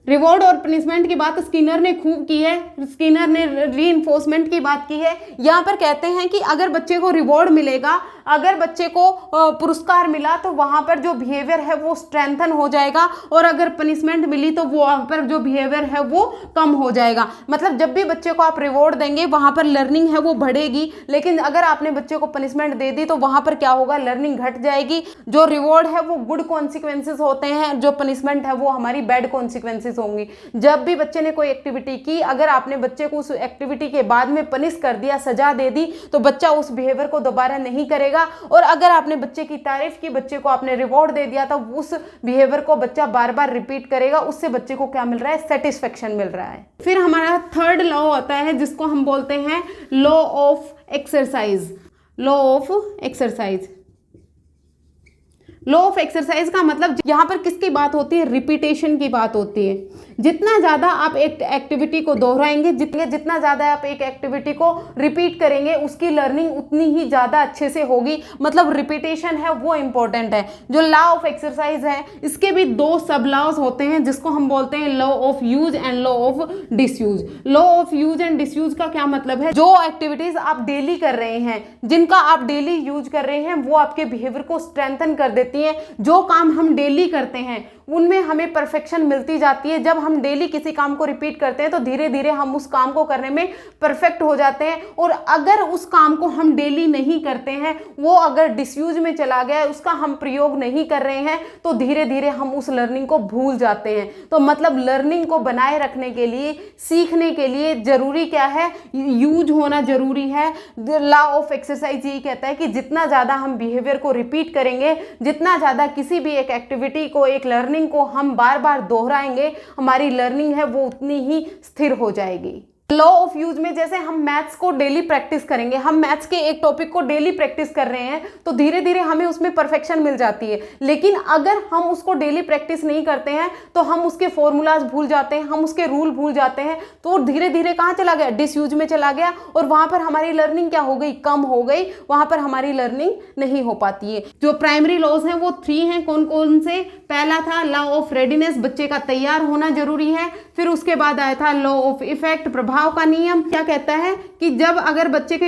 रिवॉर्ड और पनिशमेंट की बात स्किनर ने खूब की है, स्किनर ने रीइंफोर्समेंट की बात की है। यहाँ पर कहते हैं कि अगर बच्चे को रिवॉर्ड मिलेगा, अगर बच्चे को पुरस्कार मिला तो वहाँ पर जो बिहेवियर है वो स्ट्रेंथन हो जाएगा, और अगर पनिशमेंट मिली तो वहाँ पर जो बिहेवियर है वो कम हो जाएगा। मतलब जब भी बच्चे को आप रिवॉर्ड देंगे वहाँ पर लर्निंग है वो बढ़ेगी, लेकिन अगर आपने बच्चे को पनिशमेंट दे दी तो वहाँ पर क्या होगा, लर्निंग घट जाएगी। जो रिवॉर्ड है वो गुड कॉन्सिक्वेंसेज होते हैं, जो पनिशमेंट है वो हमारी बैड कॉन्सिक्वेंसेज होंगी। जब भी बच्चे ने कोई एक्टिविटी की, अगर आपने बच्चे को उस एक्टिविटी के बाद में पनिश कर दिया, सजा दे दी, तो बच्चा उस बिहेवियर को दोबारा नहीं करेगा। और अगर आपने बच्चे की तारीफ की, बच्चे को आपने रिवॉर्ड दे दिया, तो उस बिहेवियर को बच्चा बार बार रिपीट करेगा। उससे बच्चे को क्या मिल रहा है, सेटिस्फेक्शन मिल रहा है। फिर हमारा थर्ड लॉ होता है जिसको हम बोलते हैं law of exercise. Law of exercise, law of exercise का मतलब यहाँ पर किसकी बात होती है, रिपीटेशन की बात होती है। जितना ज़्यादा आप एक एक्टिविटी को दोहराएंगे, जितना ज़्यादा आप एक एक्टिविटी को रिपीट करेंगे, उसकी लर्निंग उतनी ही ज़्यादा अच्छे से होगी। मतलब रिपीटेशन है वो इम्पोर्टेंट है। जो लॉ ऑफ एक्सरसाइज है इसके भी दो सब लॉज होते हैं जिसको हम बोलते हैं law of use and law of disuse. Law of use and disuse का क्या मतलब है, जो एक्टिविटीज आप डेली कर रहे हैं, जिनका आप डेली यूज कर रहे हैं, वो आपके बिहेवियर को स्ट्रेंथन कर देती है। जो काम हम डेली करते हैं उनमें हमें परफेक्शन मिलती जाती है। जब हम डेली किसी काम को रिपीट करते हैं तो धीरे धीरे हम उस काम को करने में परफेक्ट हो जाते हैं। और अगर उस काम को हम डेली नहीं करते हैं, वो अगर डिसयूज में चला गया, उसका हम प्रयोग नहीं कर रहे हैं, तो धीरे धीरे हम उस लर्निंग को भूल जाते हैं। तो मतलब लर्निंग को बनाए रखने के लिए, सीखने के लिए जरूरी क्या है, यूज होना जरूरी है। लॉ ऑफ एक्सरसाइज यही कहता है कि जितना ज़्यादा हम बिहेवियर को रिपीट करेंगे, जितना ज़्यादा किसी भी एक एक्टिविटी को, एक लर्निंग को हम बार बार दोहराएंगे, हमारी लर्निंग है वो उतनी ही स्थिर हो जाएगी। लॉ ऑफ यूज में जैसे हम मैथ्स को डेली प्रैक्टिस करेंगे, हम मैथ्स के एक टॉपिक को डेली प्रैक्टिस कर रहे हैं तो धीरे धीरे हमें उसमें परफेक्शन मिल जाती है। लेकिन अगर हम उसको डेली प्रैक्टिस नहीं करते हैं तो हम उसके फॉर्मूलाज भूल जाते हैं, हम उसके रूल भूल जाते हैं, तो धीरे धीरे कहाँ चला गया, डिसयूज में चला गया, और वहां पर हमारी लर्निंग क्या हो गई, कम हो गई, वहां पर हमारी लर्निंग नहीं हो पाती है। जो प्राइमरी लॉज हैं वो 3 हैं। कौन कौन से, पहला था लॉ ऑफ रेडीनेस, बच्चे का तैयार होना जरूरी है। फिर उसके बाद आया था लॉ ऑफ इफेक्ट, प्रभाव का नियम। क्या कहता है कि जब अगर बच्चे के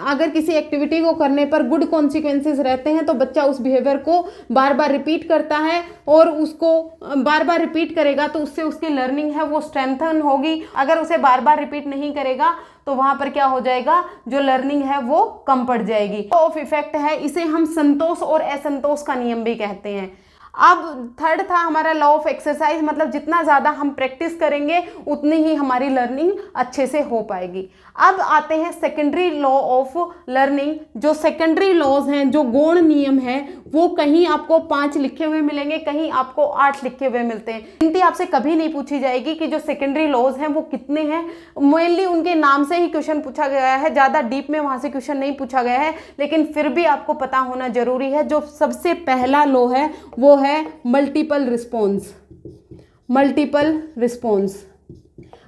अगर किसी एक्टिविटी को करने पर गुड कॉन्सिक्वेंसेस रहते हैं तो बच्चा उस बिहेवियर को बार बार रिपीट करता है, और उसको बार बार रिपीट करेगा तो उससे उसकी लर्निंग है वो स्ट्रेंथन होगी। अगर उसे बार बार रिपीट नहीं करेगा तो वहां पर क्या हो जाएगा, जो लर्निंग है वो कम पड़ जाएगी। लॉ ऑफ इफेक्ट है, इसे हम संतोष और असंतोष का नियम भी कहते हैं। अब थर्ड था हमारा लॉ ऑफ एक्सरसाइज, मतलब जितना ज़्यादा हम प्रैक्टिस करेंगे उतनी ही हमारी लर्निंग अच्छे से हो पाएगी। अब आते हैं सेकेंडरी लॉ ऑफ लर्निंग। जो सेकेंडरी लॉज हैं, जो गौण नियम है, वो कहीं आपको 5 लिखे हुए मिलेंगे, कहीं आपको 8 लिखे हुए मिलते हैं। गिनती आपसे कभी नहीं पूछी जाएगी कि जो सेकेंडरी लॉज हैं वो कितने हैं। मेनली उनके नाम से ही क्वेश्चन पूछा गया है, ज़्यादा डीप में वहाँ से क्वेश्चन नहीं पूछा गया है, लेकिन फिर भी आपको पता होना जरूरी है। जो सबसे पहला लॉ है वो है मल्टीपल रिस्पॉन्स। मल्टीपल रिस्पॉन्स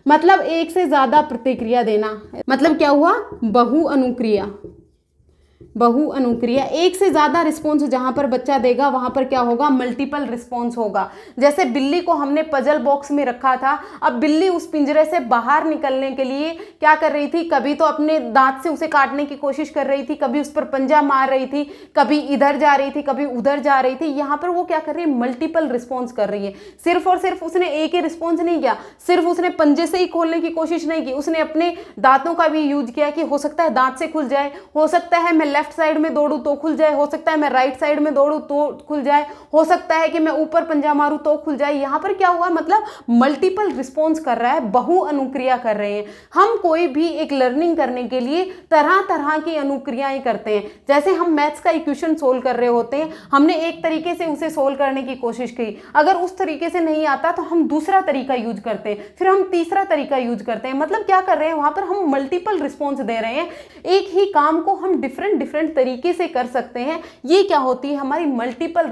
मतलब एक से ज्यादा प्रतिक्रिया देना। मतलब क्या हुआ, बहु अनुक्रिया। बहु अनुक्रिया, एक से ज्यादा रिस्पॉन्स जहां पर बच्चा देगा वहां पर क्या होगा, मल्टीपल रिस्पॉन्स होगा। जैसे बिल्ली को हमने पजल बॉक्स में रखा था, अब बिल्ली उस पिंजरे से बाहर निकलने के लिए क्या कर रही थी, कभी तो अपने दांत से उसे काटने की कोशिश कर रही थी, कभी उस पर पंजा मार रही थी, कभी इधर जा रही थी, कभी उधर जा रही थी। यहाँ पर वो क्या कर रही है, मल्टीपल रिस्पॉन्स कर रही है। सिर्फ और सिर्फ उसने एक ही रिस्पॉन्स नहीं किया, सिर्फ उसने पंजे से ही खोलने की कोशिश नहीं की, उसने अपने दांतों का भी यूज किया कि हो सकता है दांत से खुल जाए, हो सकता है मैं लेफ्ट साइड में दौड़ूं तो खुल जाए, हो सकता है मैं राइट साइड में दौड़ूं तो खुल जाए, हो सकता है कि मैं ऊपर पंजा मारूं तो खुल जाए। यहाँ पर क्या हुआ, मतलब मल्टीपल रिस्पॉन्स कर रहा है, बहु अनुक्रिया कर रहे हैं। हम कोई भी एक लर्निंग करने के लिए तरह तरह की अनुक्रियाएं करते हैं। जैसे हम मैथ्स का इक्वेशन सोल्व कर रहे होते हैं, हमने एक तरीके से उसे सोल्व करने की कोशिश की, अगर उस तरीके से नहीं आता तो हम दूसरा तरीका यूज करते हैं, फिर हम तीसरा तरीका यूज करते हैं। मतलब क्या कर रहे हैं, वहां पर हम मल्टीपल रिस्पॉन्स दे रहे हैं। एक ही काम को हम डिफरेंट डिफरेंट तरीके से कर सकते हैं। ये क्या होती है, हमारी मल्टीपल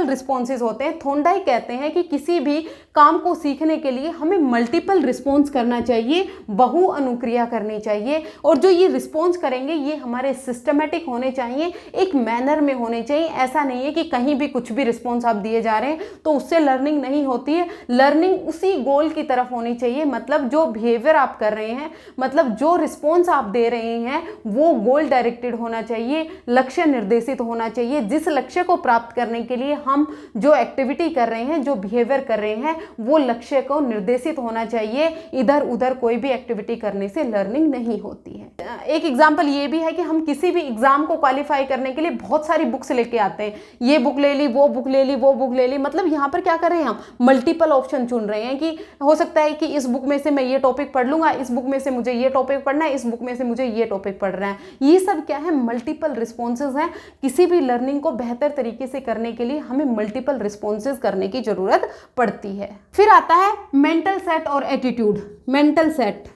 रिस्पॉन्सेज होते हैं। थोंडाई कहते हैं कि किसी भी काम को सीखने के लिए हमें मल्टीपल रिस्पॉन्स करना चाहिए, बहु अनुक्रिया करनी चाहिए, और जो ये रिस्पॉन्स करेंगे ये हमारे सिस्टमेटिक होने चाहिए, एक मैनर में होने चाहिए। ऐसा नहीं है कि कहीं भी कुछ भी रिस्पॉन्स आप दिए जा रहे हैं तो उससे लर्निंग नहीं होती है। लर्निंग उसी गोल की तरफ होनी चाहिए, मतलब जो बिहेवियर आप कर रहे हैं, मतलब जो रिस्पॉन्स आप दे रहे हैं वो गोल डायरेक्टेड होना चाहिए, लक्ष्य निर्देशित होना चाहिए। जिस लक्ष्य को प्राप्त करने के लिए हम जो एक्टिविटी कर रहे हैं, जो बिहेवियर कर रहे हैं, वो लक्ष्य को निर्देशित होना चाहिए। इधर उधर कोई भी एक्टिविटी करने से लर्निंग नहीं होती है। एक एग्जाम्पल ये भी है कि हम किसी भी एग्जाम को क्वालिफाई करने के लिए बहुत सारी बुक्स लेके आते हैं, ये बुक ले ली, वो बुक ले ली, वो बुक ले ली। मतलब यहाँ पर क्या कर रहे हैं, हम मल्टीपल ऑप्शन चुन रहे हैं कि हो सकता है कि इस बुक में से मैं ये टॉपिक पढ़ लूंगा, इस बुक में से मुझे ये टॉपिक पढ़ना है, इस बुक में से मुझे ये टॉपिक पढ़ना है। ये सब क्या है, मल्टीपल रिस्पॉन्सेज हैं। किसी भी लर्निंग को बेहतर तरीके से करने के लिए हमें मल्टीपल रिस्पॉन्सेज करने की जरूरत पड़ती है। फिर आता है मेंटल सेट और एटीट्यूड। मेंटल सेट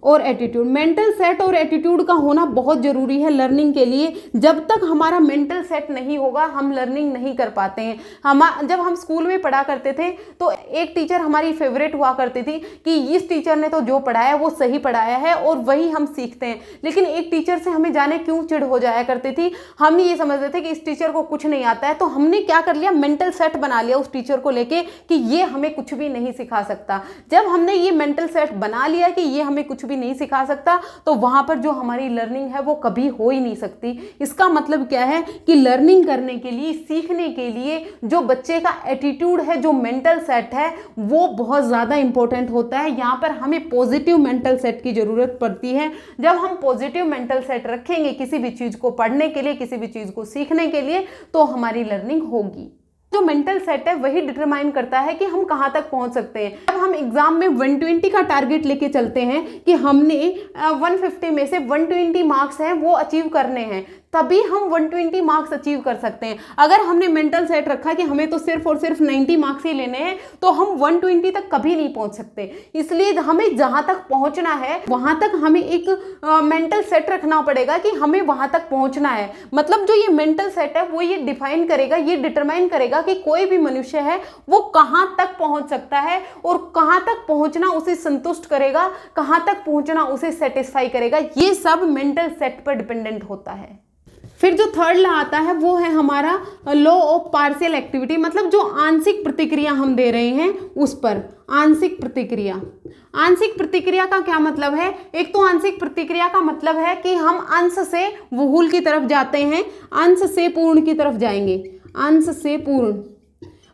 और एटीट्यूड, मेंटल सेट और एटीट्यूड का होना बहुत ज़रूरी है लर्निंग के लिए। जब तक हमारा मेंटल सेट नहीं होगा हम लर्निंग नहीं कर पाते हैं। जब हम स्कूल में पढ़ा करते थे तो एक टीचर हमारी फेवरेट हुआ करती थी कि इस टीचर ने तो जो पढ़ाया वो सही पढ़ाया है और वही हम सीखते हैं। लेकिन एक टीचर से हमें जाने क्यों चिढ़ हो जाया करती थी, हम ये समझते थे कि इस टीचर को कुछ नहीं आता है, तो हमने क्या कर लिया, मेंटल सेट बना लिया उस टीचर को लेके कि ये हमें कुछ भी नहीं सिखा सकता। जब हमने ये मेंटल सेट बना लिया कि ये हमें कुछ नहीं सिखा सकता, तो वहां पर जो हमारी लर्निंग है वो कभी हो ही नहीं सकती। इसका मतलब क्या है कि लर्निंग करने के लिए, सीखने के लिए जो बच्चे का एटीट्यूड है, जो मेंटल सेट है, वो बहुत ज्यादा इंपॉर्टेंट होता है। यहाँ पर हमें पॉजिटिव मेंटल सेट की जरूरत पड़ती है। जब हम पॉजिटिव मेंटल सेट रखेंगे किसी भी चीज को पढ़ने के लिए, किसी भी चीज को सीखने के लिए, तो हमारी लर्निंग होगी। जो मेंटल सेट है वही डिटरमाइन करता है कि हम कहाँ तक पहुंच सकते हैं। जब हम एग्जाम में 120 का टारगेट लेके चलते हैं कि हमने 150 में से 120 मार्क्स हैं वो अचीव करने हैं, तभी हम 120 मार्क्स अचीव कर सकते हैं। अगर हमने मेंटल सेट रखा कि हमें तो सिर्फ और सिर्फ 90 मार्क्स ही लेने हैं, तो हम 120 तक कभी नहीं पहुंच सकते। इसलिए हमें जहां तक पहुंचना है वहां तक हमें एक मेंटल सेट रखना पड़ेगा कि हमें वहां तक पहुंचना है। मतलब जो ये मेंटल सेट है वो ये डिफाइन करेगा, ये डिटरमाइन करेगा कि कोई भी मनुष्य है वो कहां तक पहुंच सकता है और कहां तक पहुंचना उसे संतुष्ट करेगा, कहां तक पहुंचना उसे सेटिस्फाई करेगा। ये सब मेंटल सेट पर डिपेंडेंट होता है। फिर जो थर्ड लॉ आता है वो है हमारा लॉ ऑफ पार्शियल एक्टिविटी, मतलब जो आंशिक प्रतिक्रिया हम दे रहे हैं उस पर। आंशिक प्रतिक्रिया, आंशिक प्रतिक्रिया का क्या मतलब है? एक तो आंशिक प्रतिक्रिया का मतलब है कि हम अंश से बहुल की तरफ जाते हैं, अंश से पूर्ण की तरफ जाएंगे। अंश से पूर्ण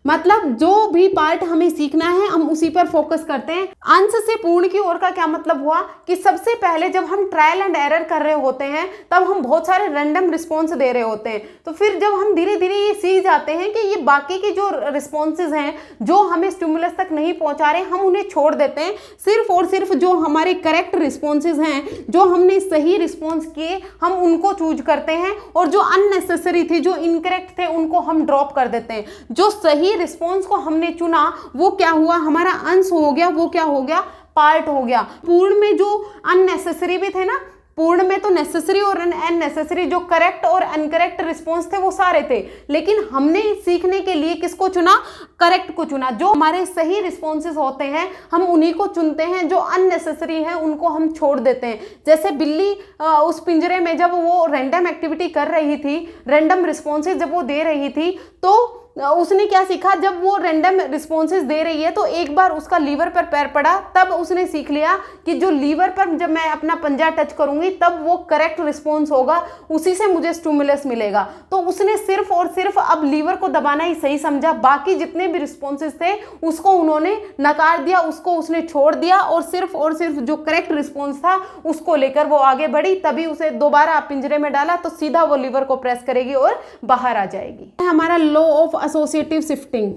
मतलब जो भी पार्ट हमें सीखना है हम उसी पर फोकस करते हैं। अंश से पूर्ण की ओर का क्या मतलब हुआ कि सबसे पहले जब हम ट्रायल एंड एरर कर रहे होते हैं तब हम बहुत सारे रैंडम रिस्पॉन्स दे रहे होते हैं। तो फिर जब हम धीरे धीरे ये सीख जाते हैं कि ये बाकी की जो रिस्पॉन्सेज हैं जो हमें स्टिमुलस तक नहीं पहुंचा रहे, हम उन्हें छोड़ देते हैं। सिर्फ और सिर्फ जो हमारे करेक्ट रिस्पॉन्सेज हैं, जो हमने सही रिस्पॉन्स किए, हम उनको चूज करते हैं, और जो अननेसेसरी थे, जो इनकरेक्ट थे, उनको हम ड्रॉप कर देते हैं। जो सही रिस्पॉन्स को हमने चुना वो क्या हुआ, हमारा अंश हो गया, वो क्या हो गया, पार्ट हो गया। पूर्ण में जो अननेसेसरी भी थे ना, पूर्ण में तो नेसेसरी और अननेसेसरी, जो करेक्ट और अनकरेक्ट रिस्पॉन्स थे वो सारे थे, लेकिन हमने सीखने के लिए किसको चुना, करेक्ट को चुना। जो हमारे सही रिस्पॉन्सेज होते हैं हम उन्हीं को चुनते हैं, जो अननेसेसरी हैं उनको हम छोड़ देते हैं। जैसे बिल्ली उस पिंजरे में जब वो रैंडम एक्टिविटी कर रही थी, रैंडम रिस्पॉन्सेज जब वो दे रही थी, तो उसने क्या सीखा, जब वो रैंडम रिस्पॉन्सेज दे रही है तो एक बार उसका लीवर पर पैर पड़ा, तब उसने सीख लिया कि जो लीवर पर जब मैं अपना पंजा टच करूंगी तब वो करेक्ट रिस्पॉन्स होगा, उसी से मुझे स्टिमुलस मिलेगा। तो उसने सिर्फ और सिर्फ अब लीवर को दबाना ही सही समझा, बाकी जितने भी रिस्पॉन्सेज थे उसको उन्होंने नकार दिया, उसको उसने छोड़ दिया और सिर्फ जो करेक्ट रिस्पॉन्स था उसको लेकर वो आगे बढ़ी। तभी उसे दोबारा आप पिंजरे में डाला तो सीधा वो लीवर को प्रेस करेगी और बाहर आ जाएगी। हमारा law of associative shifting.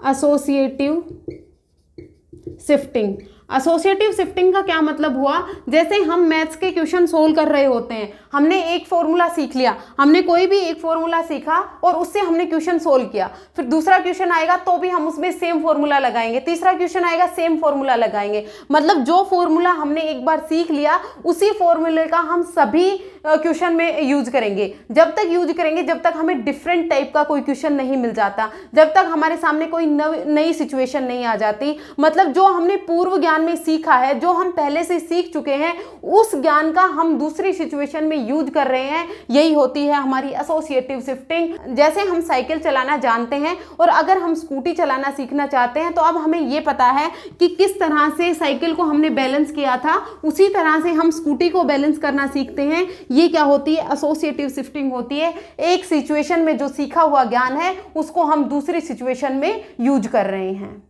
Associative shifting, associative shifting का क्या मतलब हुआ, जैसे हम मैथ्स के क्वेश्चन सोल्व कर रहे होते हैं, हमने एक फॉर्मूला सीख लिया, हमने कोई भी एक फॉर्मूला सीखा और उससे हमने क्वेश्चन सोल्व किया, फिर दूसरा क्वेश्चन आएगा तो भी हम उसमें सेम फॉर्मूला लगाएंगे, तीसरा क्वेश्चन आएगा सेम फॉर्मूला लगाएंगे। मतलब जो फॉर्मूला हमने एक बार सीख लिया उसी फॉर्मूले का हम सभी क्वेश्चन में यूज करेंगे। जब तक यूज करेंगे जब तक हमें डिफरेंट टाइप का कोई क्वेश्चन नहीं मिल जाता, जब तक हमारे सामने कोई नई सिचुएशन नहीं आ जाती। मतलब जो हमने पूर्व ज्ञान में सीखा है, जो हम पहले से सीख चुके हैं, उस ज्ञान का हम दूसरी सिचुएशन में यूज कर रहे हैं, यही होती है हमारी एसोसिएटिव शिफ्टिंग। जैसे हम साइकिल चलाना जानते हैं और अगर हम स्कूटी चलाना सीखना चाहते हैं तो अब हमें ये पता है कि किस तरह से साइकिल को हमने बैलेंस किया था, उसी तरह से हम स्कूटी को बैलेंस करना सीखते हैं। ये क्या होती है, एसोसिएटिव शिफ्टिंग होती है। एक सिचुएशन में जो सीखा हुआ ज्ञान है उसको हम दूसरी सिचुएशन में यूज कर रहे हैं।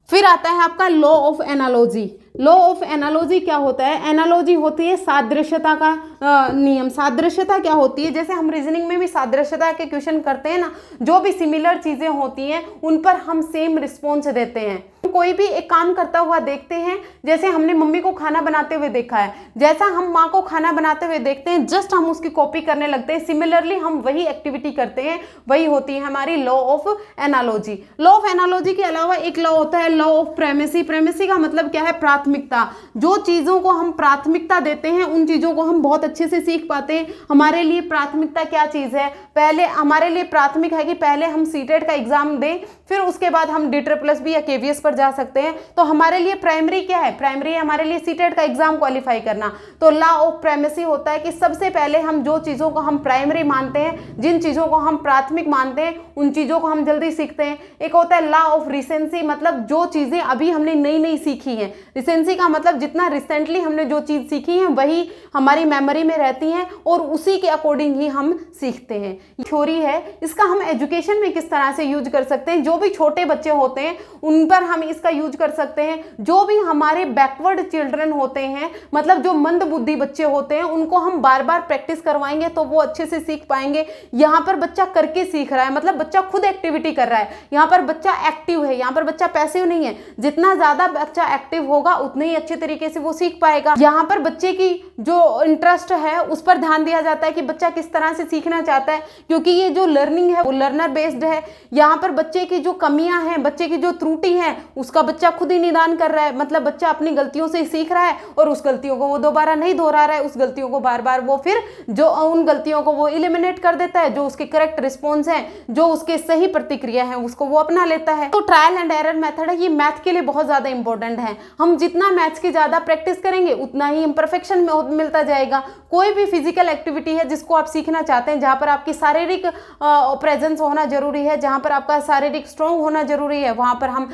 फिर आता है आपका law of analogy. Law of analogy क्या होता है, एनालॉजी होती है सादृश्यता का नियम। सादृश्यता क्या होती है, जैसे हम रीजनिंग में भी सादृश्यता के क्वेश्चन करते हैं ना, जो भी सिमिलर चीजें होती हैं उन पर हम सेम रिस्पॉन्स देते हैं। कोई भी एक काम करता हुआ देखते हैं, जैसे हमने मम्मी को खाना बनाते हुए देखा है, जैसा हम माँ को खाना बनाते हुए देखते हैं जस्ट हम उसकी कॉपी करने लगते हैं, सिमिलरली हम वही एक्टिविटी करते हैं, वही होती है हमारी law of analogy. Law of analogy के अलावा एक लॉ होता है लॉ ऑफ प्राइमेसी। प्राइमेसी का मतलब क्या है, प्राथमिकता। जो चीजों को हम प्राथमिकता देते हैं उन चीजों को हम बहुत अच्छे से सीख पाते हैं। हमारे लिए प्राथमिकता क्या चीज है, पहले हमारे लिए प्राथमिक है कि पहले हम सीटेट का एग्जाम दें, फिर उसके बाद हम DSSB या KVS पर जा सकते हैं। तो हमारे लिए प्राइमरी क्या है, प्राइमरी है हमारे लिए सीटेट का एग्जाम क्वालिफाई करना। तो लॉ ऑफ प्राइमेसी होता है कि सबसे पहले हम जो चीजों को हम प्राइमरी मानते हैं, जिन चीजों को हम प्राथमिक मानते हैं, उन चीजों को हम जल्दी सीखते हैं। एक होता है लॉ ऑफ रिसेंसी, मतलब जो चीजें अभी हमने नई नई सीखी हैं। रिसेंसी का मतलब जितना रिसेंटली हमने जो चीज सीखी है वही हमारी मेमोरी में रहती हैं और उसी के अकॉर्डिंग ही हम सीखते हैं। थ्योरी है, इसका हम एजुकेशन में किस तरह से यूज कर सकते हैं। जो भी छोटे बच्चे होते हैं उन पर हम इसका यूज कर सकते हैं। जो भी हमारे बैकवर्ड चिल्ड्रन होते हैं, मतलब जो मंद बुद्धि बच्चे होते हैं, उनको हम बार बार प्रैक्टिस करवाएंगे तो वो अच्छे से सीख पाएंगे। यहाँ पर बच्चा करके सीख रहा है, मतलब बच्चा खुद एक्टिविटी कर रहा है। यहाँ पर बच्चा एक्टिव है, यहाँ पर बच्चा पैसिव नहीं है। जितना ज्यादा बच्चा एक्टिव होगा उतने ही अच्छे तरीके से वो सीख पाएगा। यहाँ पर बच्चे की जो इंटरेस्ट है उस पर ध्यान दिया जाता है कि बच्चा किस तरह से सीखना चाहता है, क्योंकि ये जो लर्निंग है वो लर्नर बेस्ड है। यहाँ पर बच्चे की जो कमियां हैं, बच्चे की जो त्रुटि है, उसका बच्चा खुद ही निदान कर रहा है। मतलब बच्चा अपनी गलतियों से सीख रहा है और उस गलतियों को वो दोबारा नहीं दोहरा रहा है, उस गलतियों को बार बार वो फिर जो उन गलतियों को वो इलिमिनेट कर देता है। जो उसके करेक्ट रिस्पॉन्स है, जो उसके सही प्रतिक्रिया है, उसको वो अपना लेता है। तो ट्रायल एंड एरर मेथड है, ये मैथ के लिए बहुत ज्यादा इंपॉर्टेंट है। हम जितना मैथ्स की ज्यादा प्रैक्टिस करेंगे उतना ही हम परफेक्शन में मिलता जाएगा। कोई भी फिजिकल एक्टिविटी है जिसको आप सीखना चाहते हैं, जहां पर आपकी शारीरिक प्रेजेंस होना जरूरी है, जहां पर आपका शारीरिक स्ट्रॉन्ग होना जरूरी है, वहां पर हम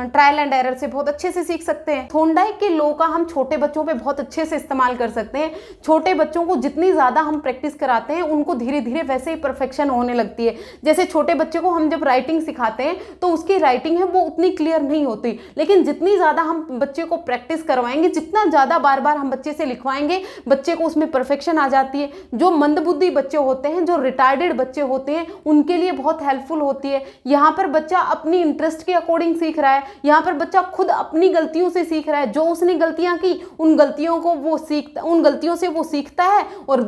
ट्रायल एंड एरर से बहुत अच्छे से सीख सकते हैं। थॉर्नडाइक के लॉ का हम छोटे बच्चों पे बहुत अच्छे से इस्तेमाल कर सकते हैं। छोटे बच्चों को जितनी ज्यादा हम प्रैक्टिस कराते हैं उनको धीरे धीरे वैसे ही परफेक्शन होने लगती है। जैसे छोटे बच्चे को हम जब राइटिंग सिखाते हैं तो उसकी राइटिंग है वो उतनी क्लियर नहीं होती, लेकिन जितनी ज्यादा हम बच्चे को प्रैक्टिस करवाएंगे, जितना ज्यादा बार बार हम बच्चे से लिखवाएंगे, बच्चे को उसमें परफेक्शन आ जाती है। जो मंदबुद्धि बच्चे होते हैं, जो रिटार्डेड बच्चे होते हैं, उनके लिए बहुत हेल्पफुल होती है। यहाँ पर बच्चा अपनी इंटरेस्ट के अकॉर्डिंग सीख रहा है, यहाँ पर बच्चा खुद अपनी गलतियों से सीख रहा है। जो उसने गलतियां की उन गलतियों से वो सीखता है और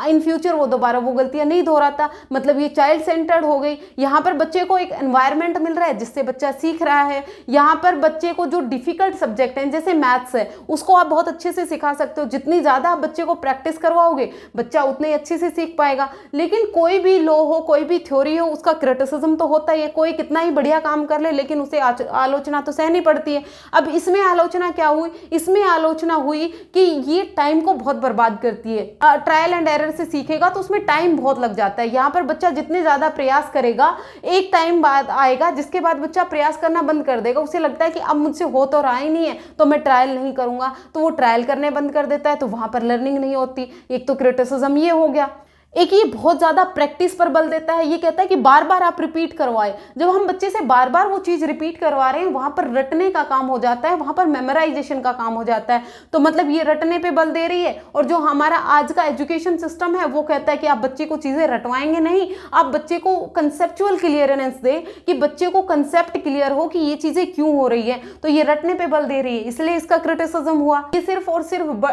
इन फ्यूचर वो दोबारा वो गलतियां नहीं दोहराता। मतलब ये चाइल्ड सेंटर्ड हो गई। यहाँ पर बच्चे को एक एनवायरनमेंट मिल रहा है जिससे बच्चा सीख रहा है। यहाँ पर बच्चे को जो डिफिकल्ट सब्जेक्ट हैं, जैसे मैथ्स है, उसको आप बहुत अच्छे से सिखा सकते हो। जितनी ज़्यादा आप बच्चे को प्रैक्टिस करवाओगे, बच्चा उतने अच्छे से सीख पाएगा। लेकिन कोई भी लॉ हो, कोई भी थ्योरी हो, उसका क्रिटिसिज्म तो होता ही है। कोई कितना ही बढ़िया काम कर ले, लेकिन उसे आलोचना तो सहनी पड़ती है। अब इसमें आलोचना क्या हुई? इसमें आलोचना हुई कि ये टाइम को बहुत बर्बाद करती है। ट्रायल एंड एरर से सीखेगा तो उसमें टाइम बहुत लग जाता है। यहाँ पर बच्चा जितने ज़्यादा प्रयास करेगा, एक टाइम बाद आएगा जिसके बाद बच्चा प्रयास करना बंद कर देगा। उसे लगता है कि अब मुझसे हो तो रहा ही नहीं है, तो मैं ट्रायल नहीं करूँगा, तो वो ट्रायल करने बंद कर देता है। तो वहाँ पर लर्निंग नहीं होती। एक तो क्रिटिसिज्म ये हो गया। एक ये बहुत ज़्यादा प्रैक्टिस पर बल देता है। ये कहता है कि बार बार आप रिपीट करवाएं। जब हम बच्चे से बार बार वो चीज़ रिपीट करवा रहे हैं, वहाँ पर रटने का काम हो जाता है, वहाँ पर मेमोराइजेशन का काम हो जाता है। तो मतलब ये रटने पे बल दे रही है। और जो हमारा आज का एजुकेशन सिस्टम है वो कहता है कि आप बच्चे को चीज़ें रटवाएंगे नहीं, आप बच्चे को कंसेप्चुअल क्लियरेंस दें, कि बच्चे को कंसेप्ट क्लियर हो कि ये चीज़ें क्यों हो रही है। तो ये रटने पे बल दे रही है, इसलिए इसका क्रिटिसिज्म हुआ। ये सिर्फ और सिर्फ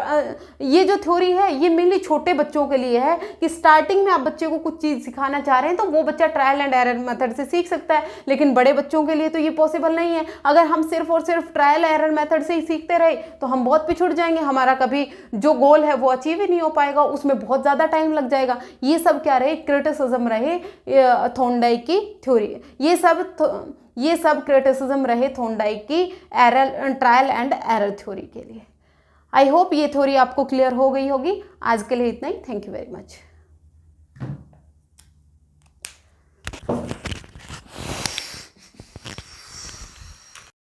ये जो थ्योरी है ये मेनली छोटे बच्चों के लिए है, कि स्टार्टिंग में आप बच्चे को कुछ चीज सिखाना चाह रहे हैं तो वो बच्चा ट्रायल एंड एरर मेथड से सीख सकता है। लेकिन बड़े बच्चों के लिए तो ये पॉसिबल नहीं है। अगर हम सिर्फ और सिर्फ ट्रायल एरर मेथड से ही सीखते रहे तो हम बहुत पिछड़ जाएंगे। हमारा कभी जो गोल है वो अचीव ही नहीं हो पाएगा, उसमें बहुत ज़्यादा टाइम लग जाएगा। ये सब क्या रहे? क्रिटिसिज्म रहे थॉर्नडाइक की थ्योरी। ये सब क्रिटिसिज्म रहे थॉर्नडाइक की ट्रायल एंड एरर थ्योरी के लिए। आई होप ये थ्योरी आपको क्लियर हो गई होगी। आज के लिए इतना ही। Thank you very much.